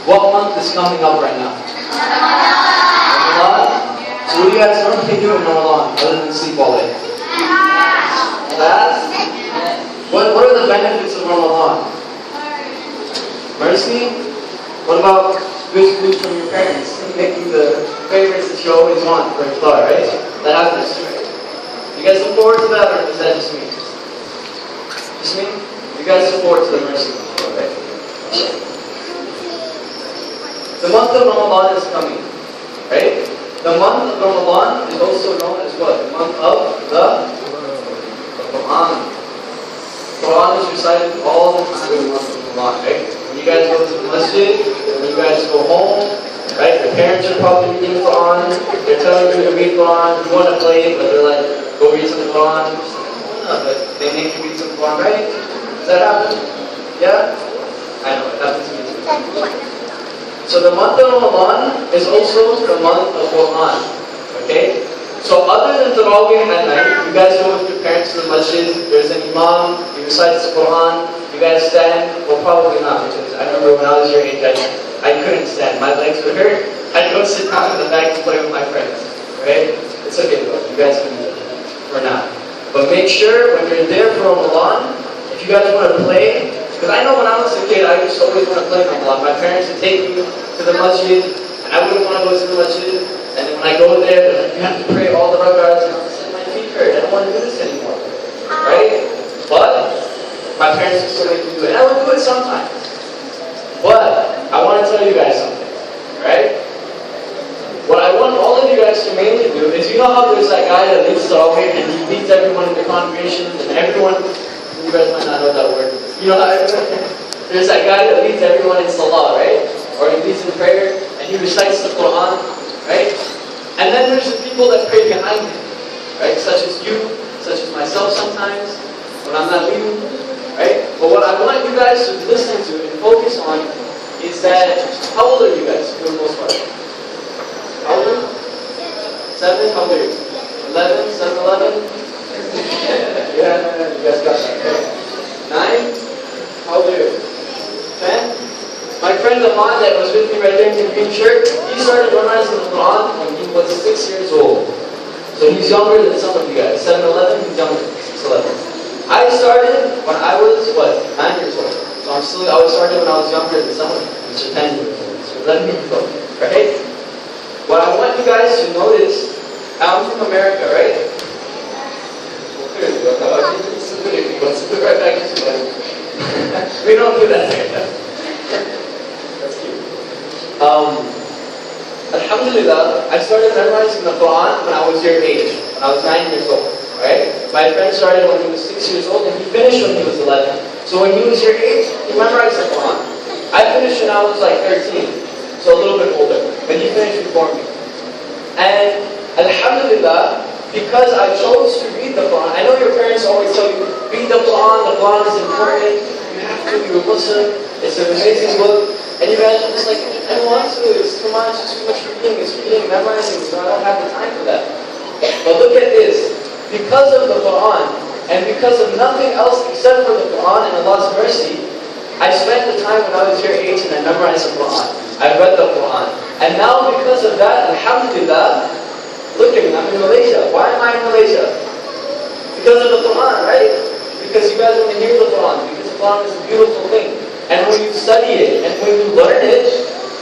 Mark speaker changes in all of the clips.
Speaker 1: What month is coming up right now? Ramadan? So what do you guys normally do in Ramadan other than sleep all day? Fast? What are the benefits of Ramadan? Mercy? What about good food from your parents? Making the favorites that you always want for iftar, right? That happens, right? You guys look forward to that, or is that just me? Just me? You guys look forward to the mercy, right? The month of Ramadan is coming, right? The month of Ramadan is also known as what? The month of the Quran. Quran is recited all the time in the month of Ramadan, right? When you guys go to the masjid, when you guys go home, right? Your parents are probably reading Quran, they're telling you to read Quran, you want to play it, but they're like, go read some Quran. But they make you read some Quran, right? Does that happen? Yeah? I know, it happens to me too. So the month of Ramadan is also the month of Quran. Okay? So other than Tarawih at night, you guys go with your parents to the masjid, there's an imam, he recites the Quran, you guys stand, well probably not, because I remember when I was your age, I couldn't stand, my legs would hurt, I'd go sit down in the back to play with my friends. Right? It's okay though, you guys can do it for now. But make sure when you're there for Ramadan, if you guys want to play, because I know when I was a kid, I used to always want to play Ramadan. My parents would take me to the masjid, and I wouldn't want to go to the masjid. And then when I go there, they're like, you have to pray all the rak'ahs. And I was like, my feet hurt. I don't want to do this anymore. Right? But my parents would still make me do it. And I would do it sometimes. But I want to tell you guys something. Right? What I want all of you guys to mainly do is, you know how there's that guy that leads Tarawih and he leads everyone in the congregation, and everyone, you guys might not know that word. You know how there's that guy that leads everyone in Salah, right? Or he leads in prayer and he recites the Quran, right? And then there's the people that pray behind him, right? Such as you, such as myself sometimes, when I'm not leading, right? But what I want you guys to listen to and focus on is that, how old are you guys for the most part? How old are you? 7? How old are you? 11? 7, 11? Yeah, you guys got that. 9? How old are you? 10? My friend Ahmad that was with me right there in the green shirt, he started memorizing the Quran when he was 6 years old. So he's younger than some of you guys. 7, 11, he's younger. 6, 11. I started when I was, 9 years old. So I started when I was younger than some of you, which are 10 years old. So let me go, right? What I want you guys to notice, I'm from America, right? Right back to you. We don't do that here. That's cute. Alhamdulillah, I started memorizing the Quran when I was your age, when I was 9 years old. Right? My friend started when he was 6 years old and he finished when he was 11. So when he was your age, he memorized the Quran. I finished when I was like 13, so a little bit older. But he finished before me. And Alhamdulillah, because I chose to read the Quran, I know your parents always tell you, read the Quran is important, you have to, you're a Muslim, it's an amazing book, and you guys are just like, I don't want to, it's too much, it's too much reading, memorizing, so I don't have the time for that. But look at this, because of the Quran, and because of nothing else except for the Quran and Allah's mercy, I spent the time when I was your age and I memorized the Quran. I read the Quran. And now because of that, Alhamdulillah, look at me, I'm in Malaysia. Why am I in Malaysia? Because of the Quran, right? Because you guys want to hear the Quran. Because the Quran is a beautiful thing. And when you study it, and when you learn it,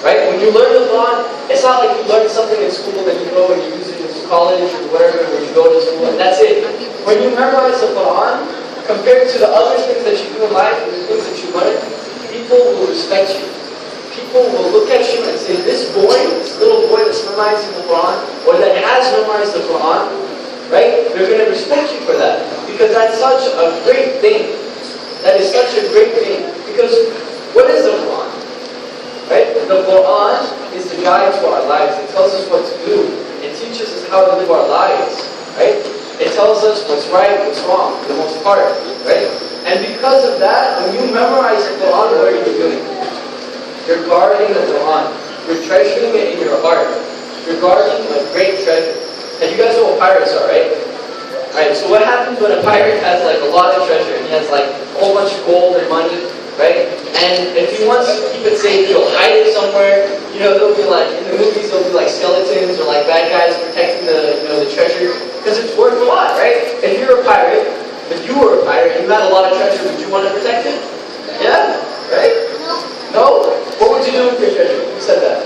Speaker 1: right? When you learn the Quran, it's not like you learn something in school that you go and you use it in college or whatever, when you go to school, and that's it. When you memorize the Quran, compared to the other things that you do in life, and the things that you learn, people will respect you. People will look at you and say, this boy, this little boy that's memorizing the Quran, or that has memorized the Quran, right? They're going to respect you for that. Because that's such a great thing. That is such a great thing. Because what is the Quran? Right? The Quran is the guide to our lives. It tells us what to do. It teaches us how to live our lives. Right? It tells us what's right, what's wrong, for the most part. Right? And because of that, when you memorize the Quran, what are you doing? You're guarding the Quran. You're treasuring it in your heart. You're guarding a great treasure. And you guys know what pirates are, right? Right, so what happens when a pirate has like a lot of treasure and he has like a whole bunch of gold and money, right? And if he wants to keep it safe, he'll hide it somewhere there'll be like, in the movies, there'll be like skeletons or like bad guys protecting the treasure. Because it's worth a lot, right? If you're a pirate, if you were a pirate and you had a lot of treasure, would you want to protect it? Yeah? Right? No? What would you do with your treasure? Who said that?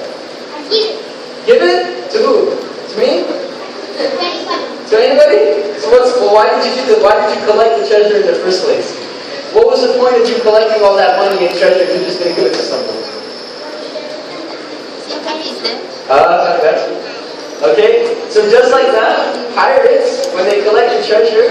Speaker 1: Give it? To who? To me? To anybody? So why did you collect the treasure in the first place? What was the point of you collecting all that money and treasure if you're just going to give it to someone? Okay, so just like that, pirates, when they collect the treasure,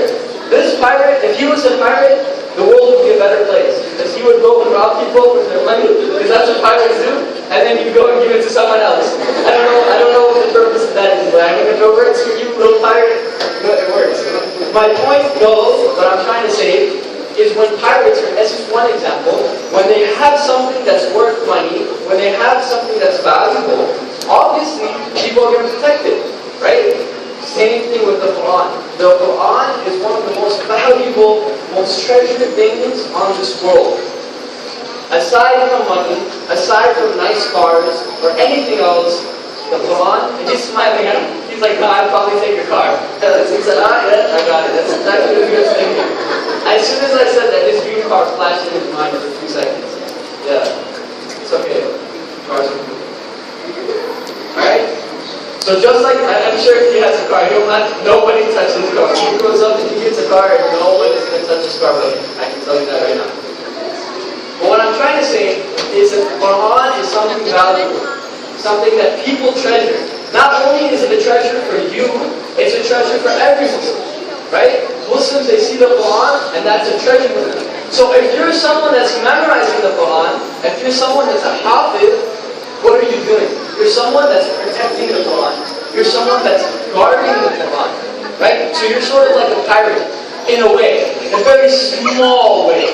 Speaker 1: this pirate, if he was a pirate, the world would be a better place. Because he would go and rob people with their money, because that's what pirates do, and then you go and give it to someone else. I don't know what the purpose of that is, but I mean, if it works for you, little pirate, it works. My point, though, what I'm trying to say, is when pirates, as just one example, when they have something that's worth money, when they have something that's valuable, obviously people are going to protect it, right? Same thing with the Quran. The Quran is one of the most valuable, most treasured things on this world. Aside from money, aside from nice cars, or anything else, the Quran, and he's smiling at him. He's like, no, I'd probably take your car. He said, yeah, I got it. That's exactly what he was thinking. As soon as I said that, his green car flashed in his mind for 2 seconds. Yeah. It's okay. Cars are good. Alright? So just like, I'm sure if he has a car, he'll let nobody touch his car. He goes up and he gets a car and no one is going to touch his car but him. I can tell you that right now. But what I'm trying to say is that the Quran is something valuable. Something that people treasure. Not only is it a treasure for you, it's a treasure for every Muslim. Right? Muslims, they see the Quran, and that's a treasure for them. So if you're someone that's memorizing the Quran, if you're someone that's a hafiz, what are you doing? You're someone that's protecting the Quran. You're someone that's guarding the Quran. Right? So you're sort of like a pirate, in a way. In a very small way.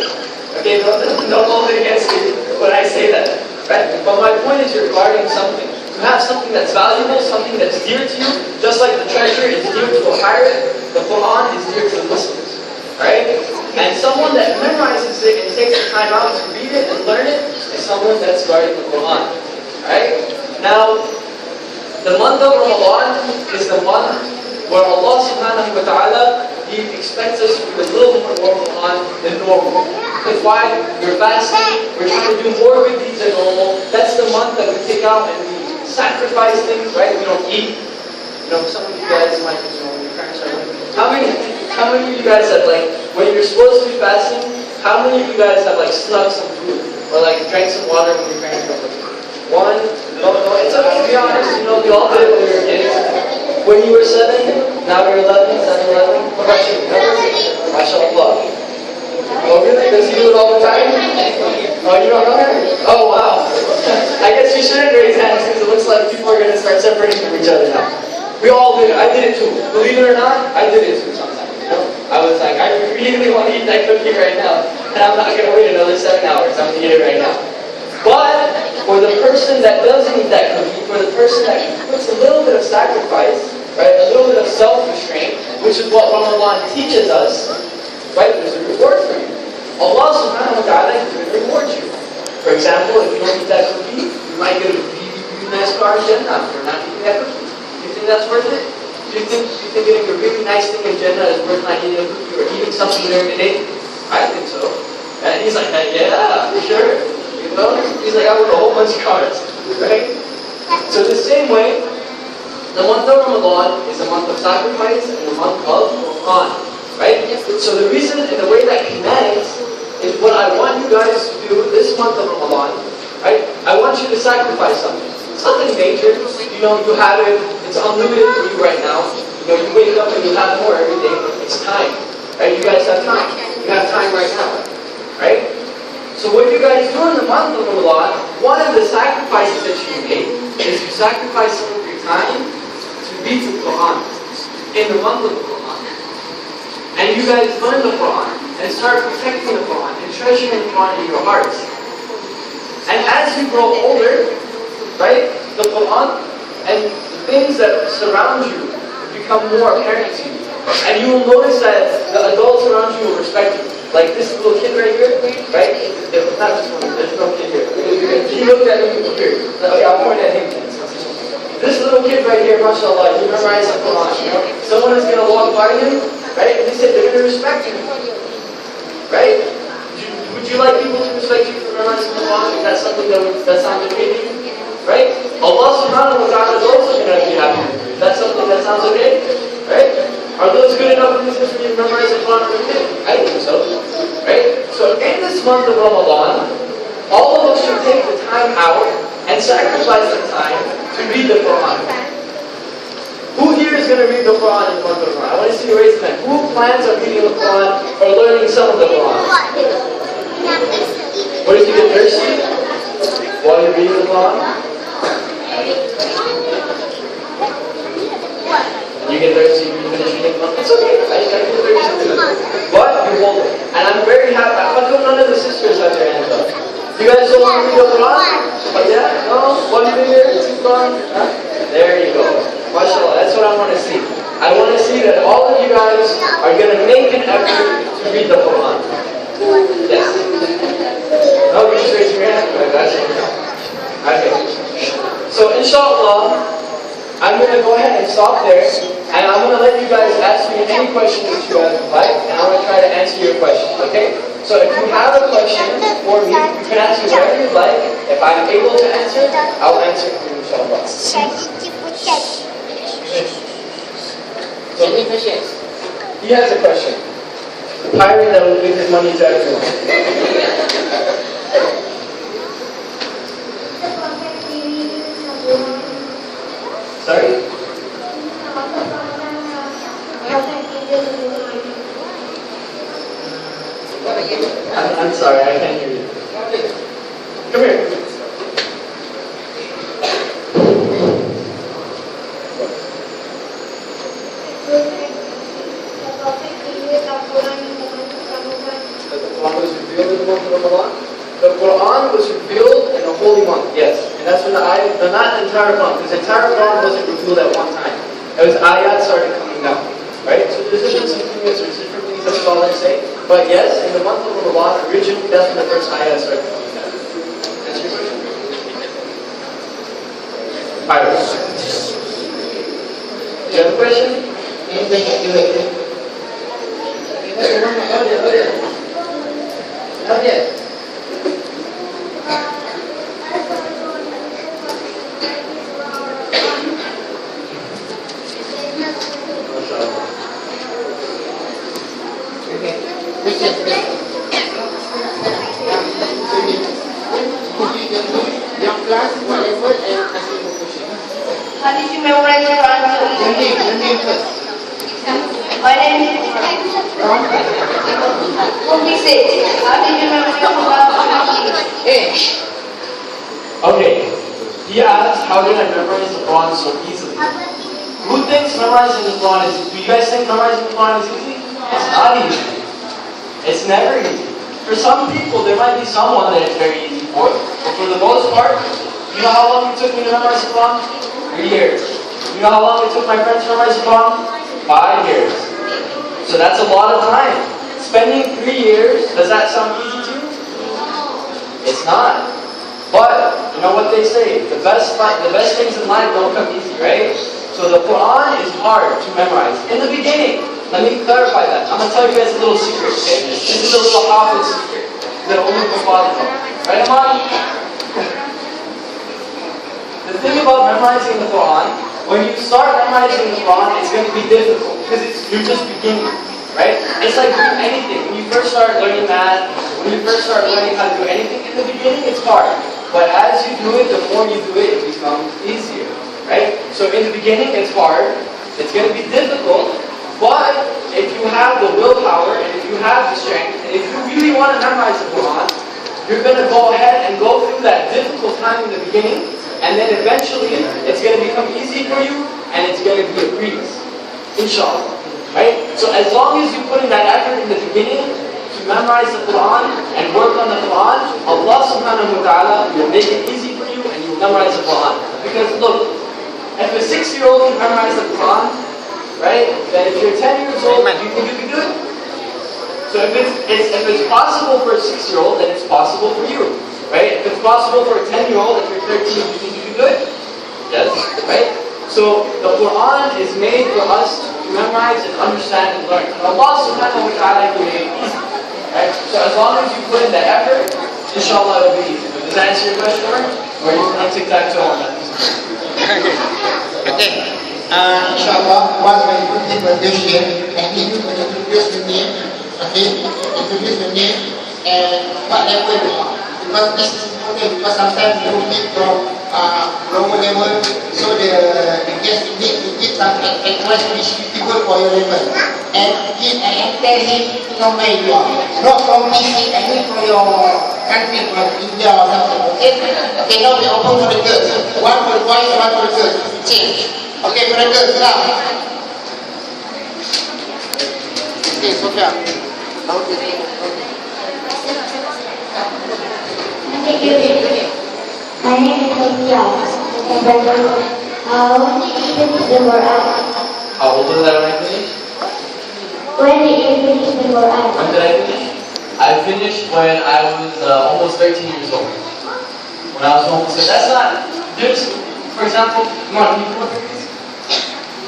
Speaker 1: Okay, don't hold it against me when I say that. Right? But my point is you're guarding something. You have something that's valuable, something that's dear to you, just like the treasure is dear to a pirate, the Quran is dear to the Muslims. Right? And someone that memorizes it and takes the time out to read it and learn it is someone that's guarding the Quran. Right? Now, the month of Ramadan is the month where Allah subhanahu wa ta'ala, He expects us to do a little more Quran than normal. Because why? We're fasting, we're trying to do more good deeds than normal. That's the month that we take out and we sacrifice things, right? We don't eat. Some of you guys might, when your parents are like, how many of you guys have, like, when you're supposed to be fasting, how many of you guys have, like, snuck some food? Or, like, drank some water when your parents were like, one? No, it's okay to be honest, we all did it when we were kids. When you were 7, now you're 11, 7, 11. What about you? MashaAllah. Oh, really? Does he do it all the time? Oh, you don't know him? Oh, wow. I guess you shouldn't raise hands because it looks like people are going to start separating from each other now. We all did it. I did it too. Believe it or not, I did it too sometimes. I was like, I really want to eat that cookie right now, and I'm not going to wait another 7 hours. I'm going to eat it right now. But for the person that doesn't eat that cookie, for the person that puts a little bit of sacrifice, right, a little bit of self-restraint, which is what Ramadan teaches us, right, there's a reward for you. Allah subhanahu wa ta'ala is going to reward you. For example, if you don't eat that cookie, you might get a really nice car in Jannah for not eating that cookie. Do you think that's worth it? Do you think getting a really nice thing in Jannah is worth not eating a cookie or eating something during the day? I think so. And he's like, yeah, for sure. He's like, I want a whole bunch of cars. Right? So the same way, the month of Ramadan is a month of sacrifice and a month of Quran. Right? So the reason and the way that connects is what I want you guys to do this month of Ramadan. Right? I want you to sacrifice something. It's nothing major. You have it. It's unlimited for you right now. You wake up and you have more every day. It's time. Right? You guys have time. You have time right now. Right? So what you guys do in the month of Ramadan, one of the sacrifices that you make is you sacrifice some of your time to read the Quran in the month of the Quran. And you guys learn the Quran and start protecting the Quran and treasuring the Quran in your hearts. And as you grow older, right, the Quran and the things that surround you become more apparent to you. And you will notice that the adults around you will respect you. Like this little kid right here, right? Not this one, there's no kid here. He looked at me here. Okay, I'll point at him. This little kid right here, mashallah, he memorized the Quran. You know? Someone is going to walk by him, right? And they said they're going to respect him. Right? Would you like people to respect you for memorizing the Quran? Is that something that sounds okay to you? Right? Allah subhanahu wa ta'ala is also going to be happy with you. Is that something that sounds okay? Right? Are those good enough reasons for you to memorize the Quran for you? I think so. Right? So in this month of Ramadan, all of us should take the time out and sacrifice the time to read the Quran. Who here is going to read the Quran in the month of Ramadan? I want to see you raise your hand. Who plans on reading the Quran or learning some of the Quran? What if you get thirsty while you're reading the Quran? You get thirsty, you finish reading the Quran. It's okay. I get thirsty too. But you hold it. And I'm very happy. How come none of the sisters have their hands up? You guys don't want to read the Quran? Oh yeah? No? One finger? Two thumbs? Huh? There you go. MashaAllah, that's what I want to see. I want to see that all of you guys are going to make an effort to read the Quran. Yes. No, you just raise your hand. I got you. Okay. So inshallah, I'm going to go ahead and stop there. And I'm going to let you guys ask me any questions that you guys would like. And I'm going to try to answer your questions. Okay? So if you have a question for me, you can ask me whatever you'd like. If I'm able to answer, I'll answer for you, inshallah. So, he has a question. The pirate that will give his money to everyone. Sorry? I'm sorry, I can't hear you. Come here. The Quran was revealed in a holy month, yes. And that's when not the entire month, because the entire Quran wasn't revealed at one time. It was ayat started coming down. Right? So there's different things that scholars say. But yes, in the month of Ramadan, originally that's when the first ayat started coming down. That's your question? Iris. Do you have a question? Not yet.
Speaker 2: How did you memorize the Quran so easily? My name is how did you memorize the Quran so easily?
Speaker 1: Okay. He asked, how did I memorize the Quran so easily? Who thinks memorizing the Quran is easy? Do you guys think memorizing the Quran is easy? It's not easy. It's never easy. For some people, there might be someone that it's very easy for. But for the most part, you know how long it took me to memorize the Quran? 3 years. You know how long it took my friends to memorize the Quran? 5 years. So that's a lot of time. Spending 3 years, does that sound easy to you? It's not. But, you know what they say, the best things in life don't come easy, right? So the Quran is hard to memorize. In the beginning, let me clarify that. I'm going to tell you guys a little secret, okay? This is a little Hafiz secret that only my father knows. Right, Amani? The thing about memorizing the Quran, when you start memorizing the Quran, it's going to be difficult because you're just beginning, right? It's like doing anything. When you first start learning math, when you first start learning how to do anything, in the beginning it's hard. But as you do it, the more you do it, it becomes easier, right? So in the beginning it's hard, it's going to be difficult, but if you have the willpower and if you have the strength, and if you really want to memorize the Quran, you're going to go ahead and go through that difficult time in the beginning, and then eventually it's going to become easy for you, and it's going to be a breeze. Inshallah. Right? So as long as you put in that effort in the beginning to memorize the Quran and work on the Quran, Allah subhanahu wa ta'ala will make it easy for you and you will memorize the Quran. Because look, if a 6-year-old can memorize the Quran, right, then if you're 10 years old, do you think you can do it? So if it's possible for a 6-year-old, then it's possible for you, right? If it's possible for a 10-year-old, if you're 13, you think you can do it? Yes, right? So the Quran is made for us to memorize and understand and learn. And Allah subhanahu wa ta'ala made it easy. Right? So as long as you put in the effort, inshallah it will be easy. Does that answer your question, or are you going to tic-tac-toe on that?
Speaker 3: Okay. Inshallah, one very good thing was this year, and he will introduce the name, okay? Introduce the name and what level you are. Because this is important, because sometimes you meet from lower level, so the guest need to give some advice which is suitable for your level. And tell him from where you are. Not from PC, I mean from your country, from India or something, okay? Okay, now we open for the girls. One for the boys, one for the girls. Change. Okay, for the girls, now. Okay, Sophia. Now to see. Okay.
Speaker 4: Thank you. My name is Sophia. How did you finish the Quran?
Speaker 1: How old was I when I finished?
Speaker 4: When did you finish the Quran?
Speaker 1: When did I finish? I finished when I was almost 13 years old. When I was almost, that's not, there's, for example, come on, can you come up here, please?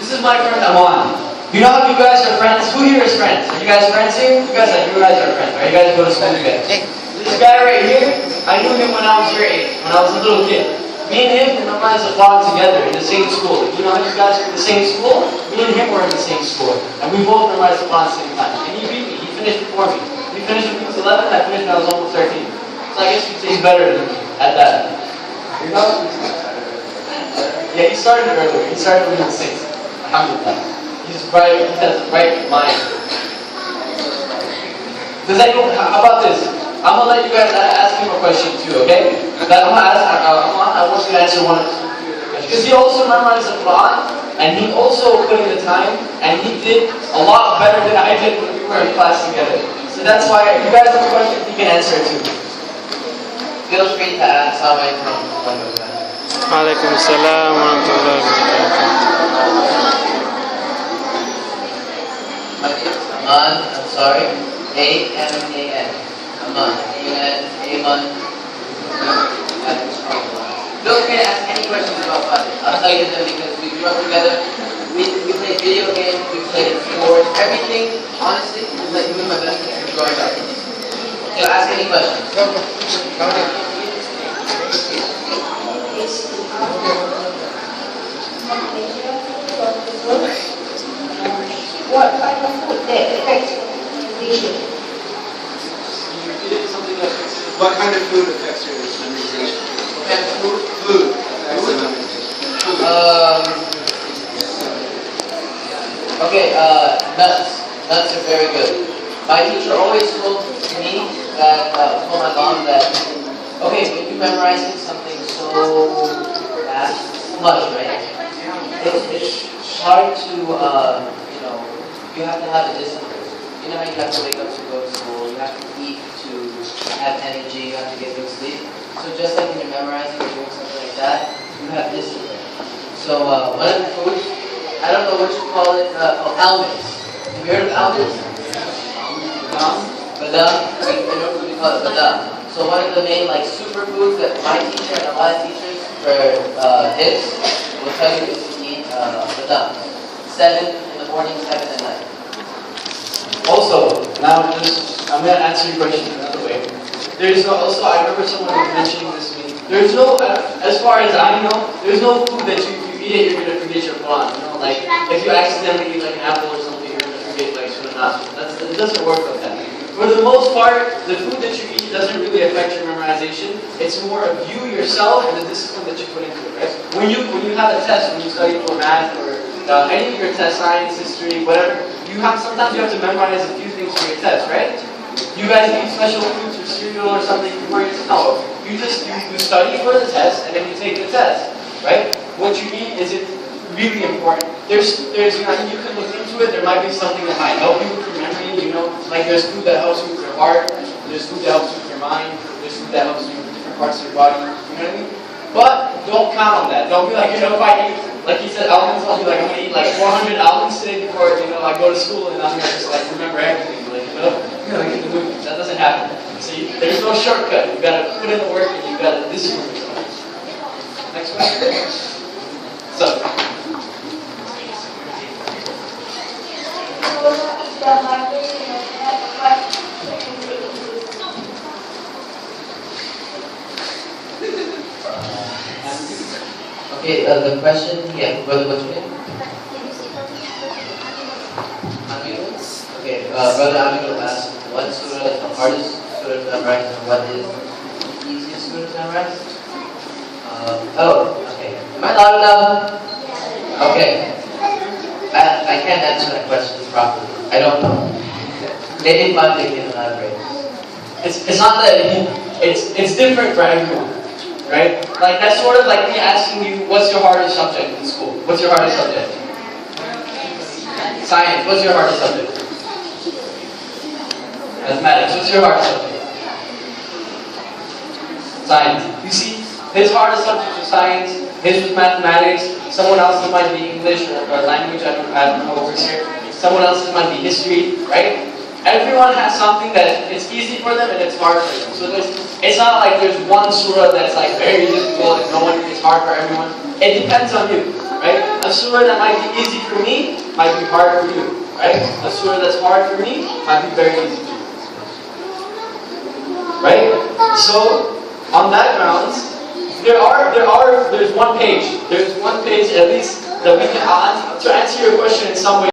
Speaker 1: This is my friend Aman. You know how you guys are friends? Who here is friends? Are you guys friends here? You guys are friends, right? You guys go to school together. This guy right here, I knew him when I was your age, when I was a little kid. Me and him memorized the Quran together in the same school. You know how you guys are in the same school? Me and him were in the same school. And we both memorized the Quran at the same time. And he beat me. He finished before me. He finished when he was 11, I finished when I was almost 13. So I guess you'd say he's better than me at that. You know? Yeah, he started earlier. He started when he was 6. Alhamdulillah. He's bright. He has a bright mind. Does anyone, how about this? I'm going to let you guys ask him a question too, okay? That I want you to answer one of the questions. Because he also memorized the Quran, and he also put in the time, and he did a lot better than I did when we were in class together. So that's why, if you guys have a question, you can answer it too. Feel free to ask how I come one of them.
Speaker 5: Alaikum salam wa rahmatullahi wa barakatuh.
Speaker 6: Aman, I'm sorry. A-M-A-N. Aman. Aman. Feel free to ask any questions about Fateh. I'll tell you them because we grew up together. We played video games, we played sports, everything, honestly, was like doing my best growing up. So ask any questions.
Speaker 2: What kind of food that affects memorization?
Speaker 7: What kind of food affects your memorization?
Speaker 6: What kind of food?
Speaker 7: Food affects your memorization.
Speaker 6: Okay, nuts. Nuts are very good. My teacher always told me that, told my mom that, okay, when you're memorizing something so much, right? It's hard to, you have to have a discipline. You know how you have to wake up to go to school, you have to eat to have energy, you have to get good sleep. So just like when you're memorizing or doing something like that, you have discipline. So one of the foods, I don't know what you call it, almonds. Have you heard of almonds? Badam? I know what we call it, badam. So one of the main superfoods that my teacher and a lot of teachers for hips will tell you is to eat badam. 7 in the morning, 7 at night.
Speaker 1: Also, now I'm going to answer your question another way. There's no, also, I remember someone mentioning this to me. There's no, as far as I know, there's no food that you eat it, you're going to forget your Quran. You know, like, if you accidentally eat like an apple or something, you're going to forget like Sunnah. It doesn't work like that. For the most part, the food that you eat doesn't really affect your memorization. It's more of you, yourself, and the discipline that you put into it, right? When you have a test, when you study for math or any of your tests, science, history, whatever, sometimes you have to memorize a few things for your test, right? You guys eat special foods or cereal or something before your test? No. You study for the test and then you take the test, right? What you eat is it really important. There's you can look into it. There might be something that might help you with your memory. Like there's food that helps you with your heart. There's food that helps you with your mind. There's food that helps you with different parts of your body. You know what I mean? But don't count on that. Don't be like, if I eat, like he said, almonds, I'll be like, I'm going to eat like 400 almonds today before, I go to school and I'm going to just remember everything. like in the movies. That doesn't happen. See, there's no shortcut. You gotta put in the work and you gotta discipline yourself. Next question. So,
Speaker 6: Okay, the question, yeah, what's your name? Aminu? Okay, Brother Aminu asked, what surah is the hardest surah to memorize and what is the easiest surah to memorize? Okay. Am I loud enough? Okay. I can't answer that question properly. I don't know. Maybe Fateh can elaborate.
Speaker 1: it's not that it's different for everyone, right? Like that's sort of like me asking you, what's your hardest subject in school? What's your hardest subject? Science. What's your hardest subject? Mathematics. What's your hardest subject? Science. You see, his hardest subject was science. His was mathematics. Someone else's might be English or language. I don't know over here. Someone else's might be history, right? Everyone has something that it's easy for them and it's hard for them. So it's not like there's one surah that's like very difficult and no one it's hard for everyone. It depends on you, right? A surah that might be easy for me might be hard for you, right? A surah that's hard for me might be very easy for you, right? So on that grounds, there's one page at least that we can to answer your question in some way.